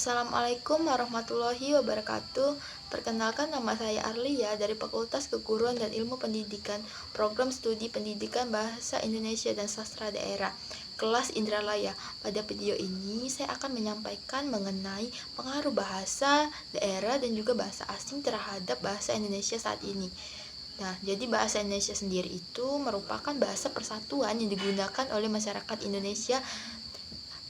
Assalamualaikum warahmatullahi wabarakatuh. Perkenalkan, nama saya Arlia dari Fakultas Keguruan dan Ilmu Pendidikan, Program Studi Pendidikan Bahasa Indonesia dan Sastra Daerah, kelas Indralaya. Pada video ini saya akan menyampaikan mengenai pengaruh bahasa daerah dan juga bahasa asing terhadap bahasa Indonesia saat ini. Nah, jadi bahasa Indonesia sendiri itu merupakan bahasa persatuan yang digunakan oleh masyarakat Indonesia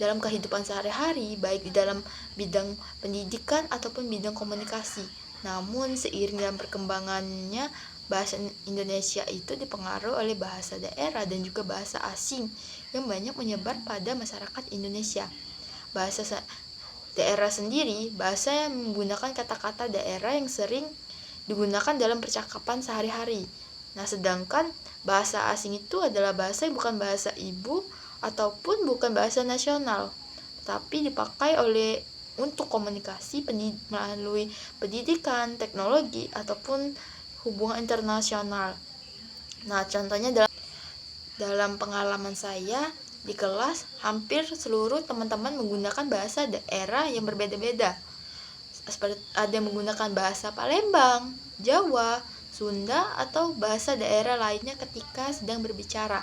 dalam kehidupan sehari-hari, baik di dalam bidang pendidikan ataupun bidang komunikasi. Namun seiring dengan perkembangannya, bahasa Indonesia itu dipengaruhi oleh bahasa daerah dan juga bahasa asing yang banyak menyebar pada masyarakat Indonesia. Bahasa daerah sendiri, bahasa yang menggunakan kata-kata daerah yang sering digunakan dalam percakapan sehari-hari. Nah, sedangkan bahasa asing itu adalah bahasa yang bukan bahasa ibu ataupun bukan bahasa nasional, tapi dipakai untuk komunikasi melalui pendidikan, teknologi, ataupun hubungan internasional. Nah, contohnya dalam pengalaman saya di kelas, hampir seluruh teman-teman menggunakan bahasa daerah yang berbeda-beda. Ada yang menggunakan bahasa Palembang, Jawa, Sunda, atau bahasa daerah lainnya ketika sedang berbicara.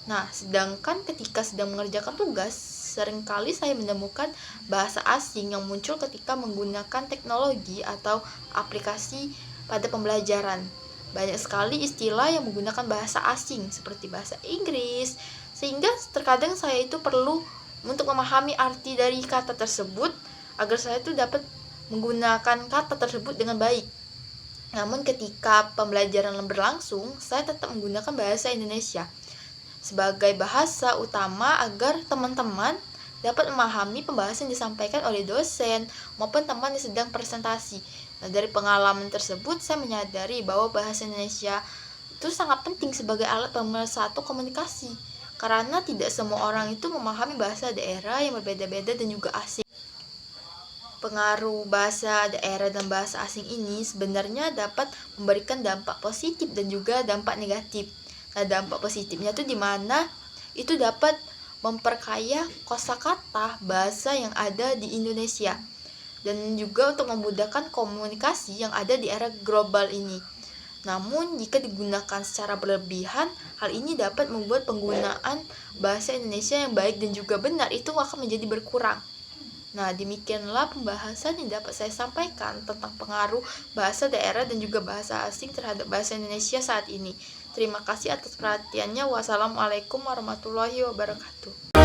Nah, sedangkan ketika sedang mengerjakan tugas, seringkali saya menemukan bahasa asing yang muncul ketika menggunakan teknologi atau aplikasi pada pembelajaran. Banyak sekali istilah yang menggunakan bahasa asing seperti bahasa Inggris, sehingga terkadang saya itu perlu untuk memahami arti dari kata tersebut agar saya itu dapat menggunakan kata tersebut dengan baik. Namun ketika pembelajaran berlangsung, saya tetap menggunakan bahasa Indonesia sebagai bahasa utama agar teman-teman dapat memahami pembahasan yang disampaikan oleh dosen maupun teman yang sedang presentasi. Nah, dari pengalaman tersebut saya menyadari bahwa bahasa Indonesia itu sangat penting sebagai alat pemersatu komunikasi, karena tidak semua orang itu memahami bahasa daerah yang berbeda-beda dan juga asing. Pengaruh bahasa daerah dan bahasa asing ini sebenarnya dapat memberikan dampak positif dan juga dampak negatif. Nah, dampak positifnya itu di mana itu dapat memperkaya kosakata bahasa yang ada di Indonesia dan juga untuk memudahkan komunikasi yang ada di era global ini. Namun, jika digunakan secara berlebihan, hal ini dapat membuat penggunaan bahasa Indonesia yang baik dan juga benar itu akan menjadi berkurang. Nah, demikianlah pembahasan yang dapat saya sampaikan tentang pengaruh bahasa daerah dan juga bahasa asing terhadap bahasa Indonesia saat ini. Terima kasih atas perhatiannya. Wassalamualaikum warahmatullahi wabarakatuh.